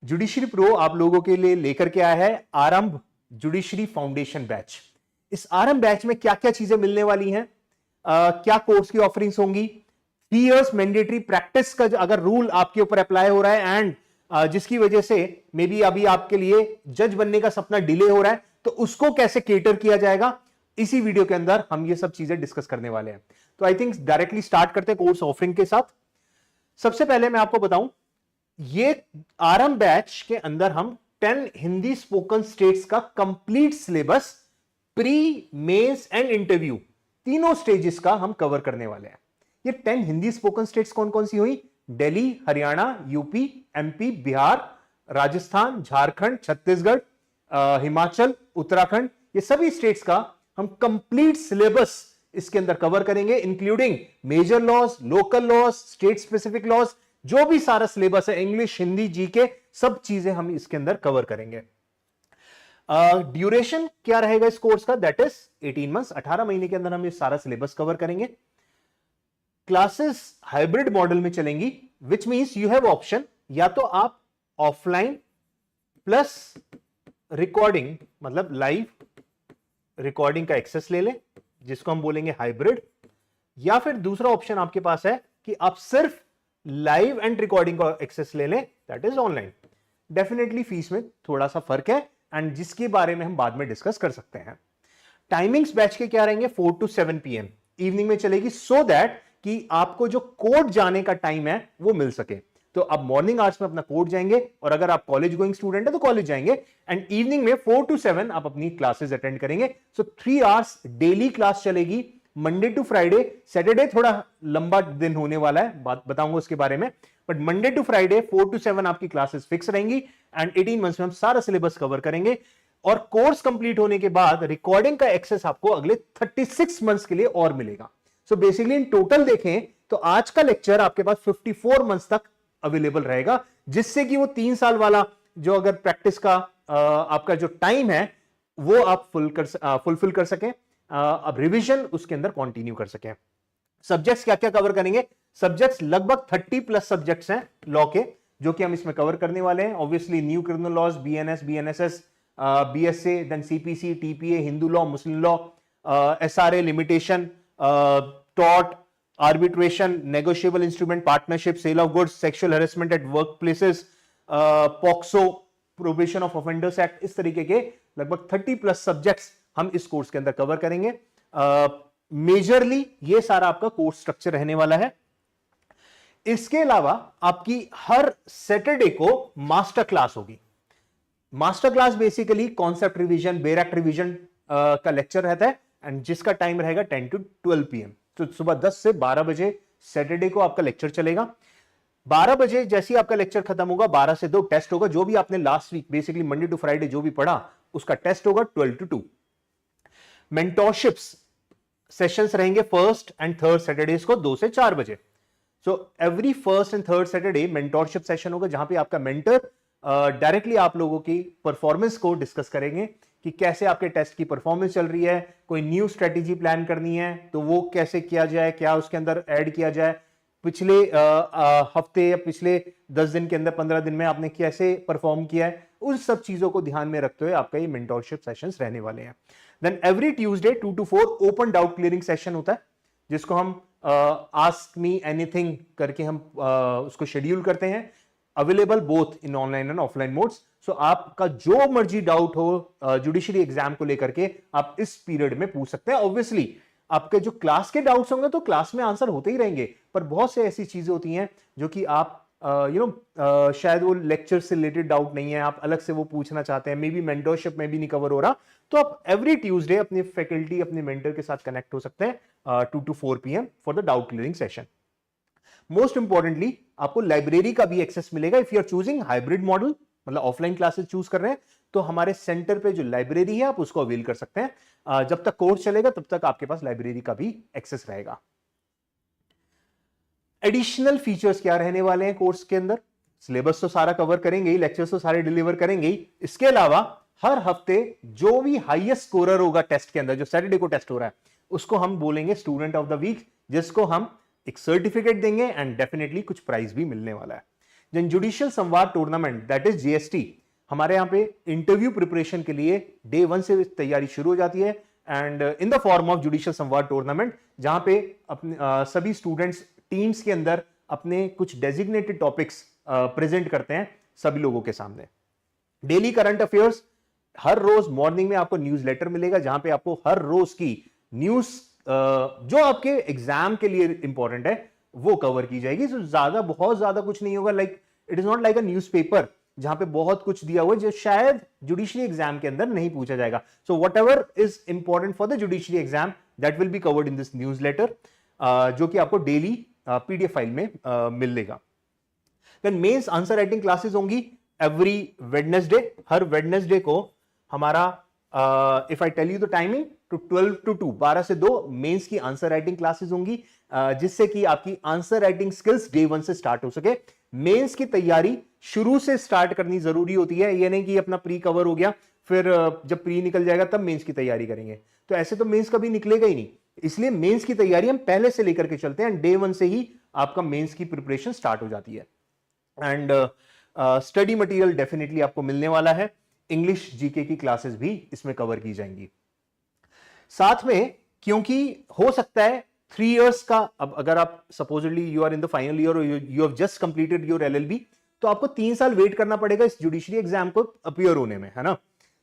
Judiciary pro आप लोगों के लिए लेकर के आया है आरंभ जुडिशरी फाउंडेशन बैच। इस आरंभ बैच में क्या क्या चीजें मिलने वाली हैं, क्या कोर्स की ऑफरिंग्स होंगी, 3 इयर्स मैंडेटरी प्रैक्टिस का अगर रूल आपके ऊपर अप्लाई हो रहा है एंड जिसकी वजह से मे बी अभी आपके लिए जज बनने का सपना डिले हो रहा है, तो उसको कैसे केटर किया जाएगा, इसी वीडियो के अंदर हम ये सब चीजें डिस्कस करने वाले हैं। तो आई थिंक डायरेक्टली स्टार्ट करते हैं कोर्स ऑफरिंग के साथ। सबसे पहले मैं आपको बताऊं, ये आरंभ बैच के अंदर हम 10 हिंदी स्पोकन स्टेट्स का complete syllabus pre, mains and interview तीनों स्टेजेस का हम कवर करने वाले हैं। ये 10 हिंदी स्पोकन स्टेट्स कौन कौन सी हुई? दिल्ली, हरियाणा, यूपी, एमपी, बिहार, राजस्थान, झारखंड, छत्तीसगढ़, हिमाचल, उत्तराखंड, ये सभी स्टेट्स का हम कंप्लीट सिलेबस इसके अंदर कवर करेंगे, including major laws, local laws, state specific laws, जो भी सारा सिलेबस है, इंग्लिश, हिंदी, जीके, सब चीजें हम इसके अंदर कवर करेंगे। ड्यूरेशन क्या रहेगा इस कोर्स का? दैट इज 18 मंथ्स, 18 महीने के अंदर हम ये सारा सिलेबस कवर करेंगे। क्लासेस हाइब्रिड मॉडल में चलेंगी, which means you have option, या तो आप ऑफलाइन प्लस रिकॉर्डिंग, मतलब लाइव रिकॉर्डिंग का एक्सेस ले लें, जिसको हम बोलेंगे हाइब्रिड, या फिर दूसरा ऑप्शन आपके पास है कि आप सिर्फ लाइव एंड रिकॉर्डिंग का एक्सेस ले लें, that is online. Definitely fees में थोड़ा सा फर्क है एंड जिसके बारे में हम बाद में डिस्कस कर सकते हैं। टाइमिंग्स बैच के क्या रहेंगे? 4 to 7 PM इवनिंग में चलेगी, सो दैट कि आपको जो कोर्ट जाने का टाइम है वो मिल सके। तो आप मॉर्निंग आवर्स में अपना कोर्ट जाएंगे, और अगर आप कॉलेज गोइंग स्टूडेंट है तो कॉलेज जाएंगे, एंड इवनिंग में 4 to 7 आप अपनी क्लासेस अटेंड करेंगे। सो 3 आवर्स डेली क्लास चलेगी, मंडे टू फ्राइडे। सैटरडे थोड़ा लंबा दिन होने वाला है, बात बताऊंगा उसके बारे में, but Monday to Friday 4 to 7 आपकी क्लासेस फिक्स रहेंगी एंड 18 मंथ्स में हम सारा सिलेबस कवर करेंगे। और कोर्स कंप्लीट होने के बाद रिकॉर्डिंग का एक्सेस आपको अगले 36 मंथ्स के लिए और मिलेगा। सो बेसिकली इन टोटल देखें तो आज का लेक्चर आपके पास 54 मंथ्स तक अवेलेबल रहेगा, जिससे कि वो 3 साल वाला जो अगर प्रैक्टिस का आपका जो टाइम है वो आप फुलफिल कर सकें, अब रिवीजन उसके अंदर कंटिन्यू कर सकें। सब्जेक्ट्स क्या क्या कवर करेंगे? सब्जेक्ट्स लगभग 30+ सब्जेक्ट्स हैं लॉ के, जो कि हम इसमें कवर करने वाले हैं। Obviously new criminal laws, BNS, BNSS, BSA, then CPC, TPA, Hindu law, Muslim law, SRA, limitation, tort, arbitration, negotiable instrument, partnership, sale of goods, sexual harassment at work places, POCSO, probation of offenders act, इस तरीके के लगभग 30+ subjects हम इस course के अंदर cover करेंगे। Majorly ये सारा आपका कोर्स स्ट्रक्चर रहने वाला है। इसके अलावा आपकी हर सैटरडे को मास्टर क्लास होगी। Master class basically concept revision, बेर एक्ट रिवीजन का लेक्चर रहता है, एंड जिसका टाइम रहेगा 10 to 12 PM। तो सुबह 10 से 12 बजे सैटरडे को आपका लेक्चर चलेगा। 12 बजे जैसे ही आपका लेक्चर खत्म होगा, 12 से 2 टेस्ट होगा। जो भी आपने last week basically Monday to Friday जो भी पढ़ा उसका टेस्ट होगा 12 to 2। मेंटोरशिप्स सेशंस रहेंगे फर्स्ट एंड थर्ड सैटरडेज को 2 से 4 बजे। So every first and third Saturday mentorship session होगा, जहां पे आपका मेंटर डायरेक्टली आप लोगों की परफॉर्मेंस को डिस्कस करेंगे कि कैसे आपके टेस्ट की परफॉर्मेंस चल रही है, कोई न्यू स्ट्रेटेजी प्लान करनी है तो वो कैसे किया जाए, क्या उसके अंदर ऐड किया जाए, पिछले हफ्ते या पिछले 10 दिन के अंदर 15 दिन में आपने कैसे परफॉर्म किया है, उन सब चीजों को ध्यान में रखते हुए आपका ये मेंटोरशिप सेशंस रहने वाले हैं। Then every Tuesday 2 to 4 open doubt clearing session होता है, जिसको हम आस्क मी एनीथिंग करके हम उसको शेड्यूल करते हैं। Available both in online and offline modes. So आपका जो मर्जी डाउट हो जुडिशरी एग्जाम को लेकर के आप इस पीरियड में पूछ सकते हैं। ऑब्वियसली आपके जो क्लास के डाउट्स होंगे तो क्लास में आंसर होते ही रहेंगे, पर बहुत से ऐसी चीजें होती हैं जो कि आप शायद वो लेक्चर से रिलेटेड डाउट नहीं है, आप अलग से वो पूछना चाहते हैं, मे बी मेंटरशिप में भी नहीं कवर हो रहा, तो आप एवरी ट्यूसडे अपनी फैकल्टी, अपने मेंटर के साथ कनेक्ट हो सकते हैं 2 to 4 PM for the doubt clearing session. Most importantly आपको लाइब्रेरी का भी एक्सेस मिलेगा if you are choosing hybrid model, मतलब ऑफलाइन क्लासेस चूज कर रहे हैं तो हमारे सेंटर पे जो लाइब्रेरी है आप उसको अवेल कर सकते हैं। जब तक कोर्स चलेगा तब तक आपके पास लाइब्रेरी का भी एक्सेस रहेगा। एडिशनल फीचर्स क्या रहने वाले हैं कोर्स के अंदर? सिलेबस तो सारा कवर करेंगे ही, लेक्चर्स तो सारे डिलीवर करेंगे ही, इसके अलावा हर हफ्ते जो भी हाईएस्ट स्कोरर होगा टेस्ट के अंदर, जो सैटरडे को टेस्ट हो रहा है, उसको हम बोलेंगे स्टूडेंट ऑफ द वीक, जिसको हम एक सर्टिफिकेट देंगे एंड डेफिनेटली कुछ प्राइज भी मिलने वाला है। देन जुडिशियल संवाद टूर्नामेंट दैट इज जीएसटी, हमारे यहाँ पे इंटरव्यू प्रिपरेशन के लिए डे 1 से तैयारी शुरू हो जाती है and in the form of judicial संवाद टूर्नामेंट, जहां पे अपने सभी स्टूडेंट्स टीम्स के अंदर अपने कुछ डेजिग्नेटेड टॉपिक्स प्रेजेंट करते हैं सभी लोगों के सामने। डेली करंट अफेयर्स, हर रोज मॉर्निंग में आपको न्यूज लेटर मिलेगा जहां पे आपको हर रोज की न्यूज जो आपके एग्जाम के लिए इंपॉर्टेंट है वो कवर की जाएगी। तो बहुत ज्यादा कुछ नहीं होगा, like it is not like a newspaper जहां पे बहुत कुछ दिया हुआ है जो शायद जुडिशरी एग्जाम के अंदर नहीं पूछा जाएगा। So whatever is important for the judiciary exam that will be covered in this newsletter, जो कि आपको डेली पीडीएफ फाइल में मिलेगा। Then mains answer writing classes होंगी एवरी वेडनेसडे, हर वेडनेसडे को हमारा if I tell you the timing to 12 to 2, 12 से 2 मेंस की आंसर राइटिंग क्लासेस होंगी, जिससे कि आपकी आंसर राइटिंग स्किल्स डे 1 से स्टार्ट हो सके। मेंस की तैयारी शुरू से स्टार्ट करनी जरूरी होती है, ये नहीं कि अपना प्री कवर हो गया फिर जब प्री निकल जाएगा तब मेंस की तैयारी करेंगे, तो ऐसे तो मेंस कभी निकलेगा ही नहीं। इसलिए मेंस की तैयारी हम पहले से लेकर के चलते हैं, डे 1 से ही आपका मेंस की प्रिपरेशन स्टार्ट हो जाती है। एंड स्टडी मटेरियल डेफिनेटली आपको मिलने वाला है, इंग्लिश जीके की क्लासेस भी इसमें कवर की जाएंगी। साथ में क्योंकि हो सकता है 3 इयर्स का, अब अगर आप supposedly you are in the final year और you have just completed your LLB, तो आपको 3 साल वेट करना पड़ेगा इस जुडिशरी एग्जाम को अपीयर होने में, है ना।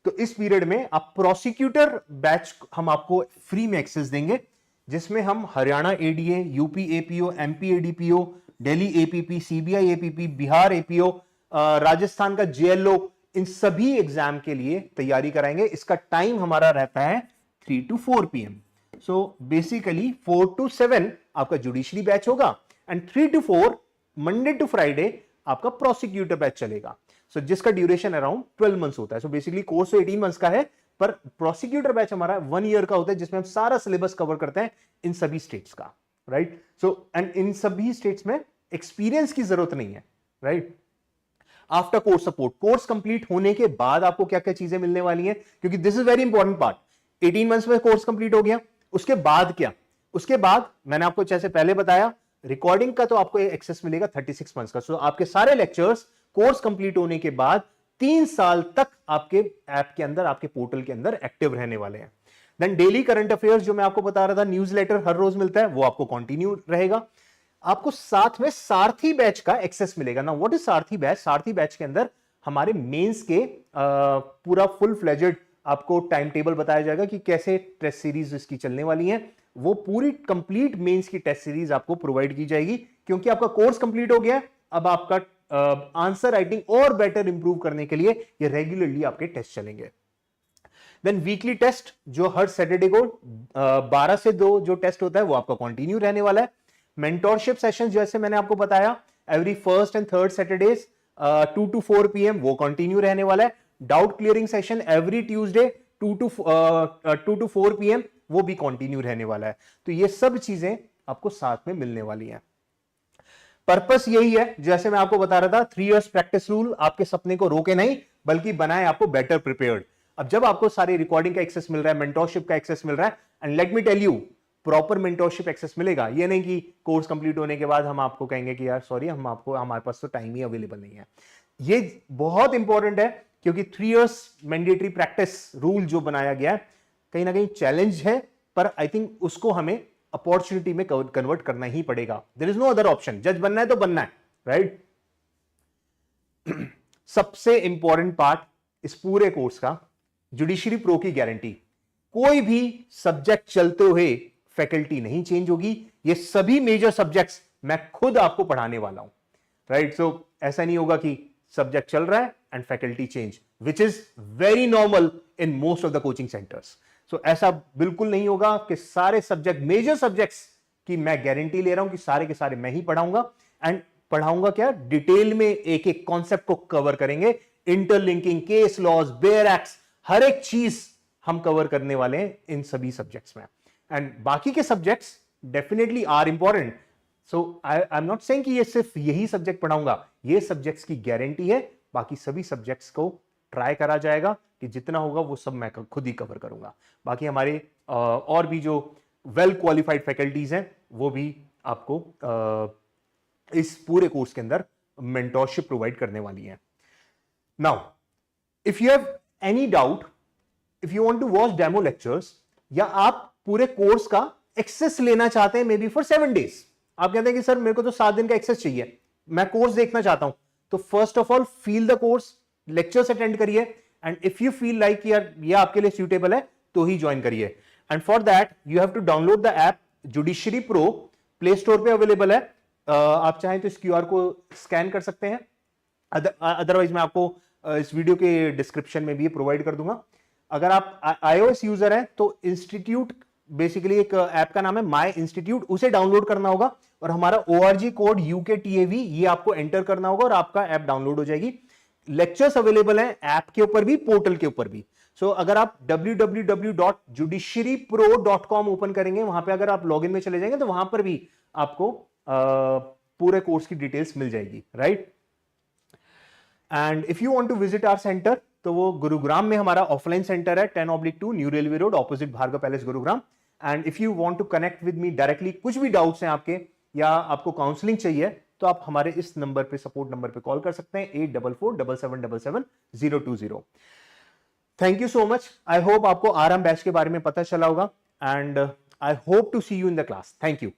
तो इस पीरियड में आप प्रोसिक्यूटर बैच हम आपको फ्री में एक्सेस देंगे, जिसमें हम Haryana ADA, UP APO, MP ADPO, Delhi APP, CBI APP, Bihar APO, Rajasthan का जेएलओ, इन सभी एग्जाम के लिए तैयारी कराएंगे। इसका टाइम हमारा रहता है 3 to 4 PM। So basically 4 to 7 आपका जुडिशरी बैच होगा and 3 to 4 Monday to Friday आपका प्रोसिक्यूटर बैच चलेगा। सो जिसका ड्यूरेशन अराउंड 12 मंथ्स होता है। सो बेसिकली कोर्स तो 18 मंथ्स का है, पर प्रोसिक्यूटर बैच हमारा 1 ईयर का होता है, जिसमें हम सारा सिलेबस कवर करते हैं इन सभी स्टेट्स का, राइट। सो एंड इन सभी स्टेट्स में एक्सपीरियंस की जरूरत नहीं है, right. After course support, course complete होने के बाद आपको क्या क्या चीजें मिलने वाली हैं, क्योंकि this is very important part. 18 months में कोर्स कंप्लीट हो गया, उसके बाद क्या, उसके बाद मैंने आपको जैसे पहले बताया रिकॉर्डिंग का तो आपको एक्सेस मिलेगा 36 मंथ्स का। सो आपके सारे लेक्चर्स कोर्स कंप्लीट होने के बाद 3 साल तक आपके ऐप के अंदर, आपके पोर्टल के अंदर एक्टिव रहने वाले हैं। देन डेली करंट अफेयर्स जो मैं आपको बता रहा था, न्यूज़लेटर हर रोज मिलता है, वो आपको कंटिन्यू रहेगा। आपको साथ में सारथी बैच का एक्सेस मिलेगा ना। What is Sarathi batch? Sarathi batch के अंदर हमारे मेंस के पूरा फुल फ्लेजेड आपको टाइम टेबल बताया जाएगा कि कैसे टेस्ट सीरीज इसकी चलने वाली है। वो पूरी कंप्लीट मेंस की टेस्ट सीरीज आपको प्रोवाइड की जाएगी, क्योंकि आपका कोर्स कंप्लीट हो गया है। अब आपका आंसर राइटिंग और बेटर इंप्रूव करने के लिए ये रेगुलरली आपके टेस्ट चलेंगे। देन वीकली टेस्ट जो हर सैटरडे को 12 से 2 जो टेस्ट होता है वो आपका कंटिन्यू रहने वाला है। मेंटोरशिप सेशंस जैसे मैंने आपको बताया every first and third Saturdays 2 to 4 PM वो कंटिन्यू रहने वाला है। Doubt clearing session every Tuesday 2 to 4 PM वो भी कंटिन्यू रहने वाला है। तो ये सब चीजें आपको साथ में मिलने वाली हैं। पर्पस यही है, जैसे मैं आपको बता रहा था, 3 इयर्स प्रैक्टिस रूल आपके सपने को रोके नहीं बल्कि बनाए आपको बेटर प्रिपेयर्ड। अब जब आपको सारी रिकॉर्डिंग का एक्सेस मिल रहा है, मेंटोरशिप का एक्सेस मिल रहा है, and let me tell you proper mentorship access मिलेगा। ये नहीं कि कोर्स कंप्लीट होने के बाद हम आपको कहेंगे कि यार सॉरी हमारे पास तो टाइम ही अवेलेबल नहीं है। ये बहुत इंपॉर्टेंट है, क्योंकि 3 इयर्स मैंडेटरी प्रैक्टिस रूल जो बनाया गया है कहीं ना कहीं चैलेंज है, पर आई थिंक उसको हमें अपॉर्चुनिटी में कन्वर्ट करना ही पड़ेगा। There is no other option. जज बनना है तो बनना है, राइट। सबसे इंपॉर्टेंट पार्ट इस पूरे कोर्स का, जुडिशरी प्रो की गारंटी। कोई भी सब्जेक्ट चलते हुए फैकल्टी नहीं चेंज होगी। ये सभी मेजर सब्जेक्ट्स मैं खुद आपको पढ़ाने वाला हूं, राइट। सो ऐसा नहीं होगा कि सब्जेक्ट चल रहा है and faculty change, which is very normal in most of the coaching centres. So ऐसा बिल्कुल नहीं होगा कि सारे सब्जेक्ट, मेजर सब्जेक्ट्स की मैं गारंटी ले रहा हूं कि सारे के सारे मैं ही पढ़ाऊंगा। एंड पढ़ाऊंगा क्या, डिटेल में एक एक कॉन्सेप्ट को कवर करेंगे। Interlinking, case laws, bare acts, हर एक चीज हम कवर करने वाले हैं इन सभी सब्जेक्ट्स में। एंड बाकी के subjects definitely are important. So I am not saying कि ये सिर्फ यही सब्जेक्ट पढ़ाऊंगा, ये सब्जेक्ट्स की गारंटी है। बाकी सभी सब्जेक्ट्स को ट्राई करा जाएगा कि जितना होगा वो सब मैं खुद ही कवर करूंगा। बाकी हमारे और भी जो वेल क्वालिफाइड फैकल्टीज हैं वो भी आपको इस पूरे कोर्स के अंदर मेंटोरशिप प्रोवाइड करने वाली है। Now if you have any doubt, if you want to watch demo lectures, या आप पूरे कोर्स का एक्सेस लेना चाहते हैं मे बी फॉर 7 days, आप कहते हैं कि सर मेरे को तो 7 दिन का एक्सेस चाहिए, मैं कोर्स देखना चाहता हूं, तो first of all feel the course, lectures attend करिए, and if you feel like यार ये आपके लिए सूटेबल है तो ही ज्वाइन करिए। And for that you have to download the app judiciary pro, play store पे अवेलेबल है। आप चाहें तो इस क्यूआर को स्कैन कर सकते हैं, अदरवाइज मैं आपको इस वीडियो के डिस्क्रिप्शन में भी प्रोवाइड कर दूंगा। अगर आप iOS यूजर हैं तो इंस्टीट्यूट, बेसिकली एक ऐप का नाम है माई इंस्टीट्यूट, उसे डाउनलोड करना होगा और हमारा ORG कोड UKTAV ये आपको एंटर करना होगा और आपका ऐप डाउनलोड हो जाएगी। लेक्चर्स अवेलेबल हैं ऐप के ऊपर भी, पोर्टल के ऊपर भी। सो अगर आप www.judiciarypro.com ओपन करेंगे, वहां पे अगर आप लॉगिन में चले जाएंगे तो वहां पर भी आपको पूरे कोर्स की डिटेल्स मिल जाएगी, right. And if you want to visit our centre, तो वो गुरुग्राम में हमारा ऑफलाइन सेंटर है, 10/2 new railway road, opposite Bhargav Palace, Gurugram. And if you want to connect with me directly, कुछ भी डाउट्स हैं आपके या आपको काउंसलिंग चाहिए, तो आप हमारे इस नंबर पे, सपोर्ट नंबर पे कॉल कर सकते हैं, 8447777020। Thank you so much. I hope आपको आराम बैच के बारे में पता चला होगा, and I hope to see you in the class. Thank you.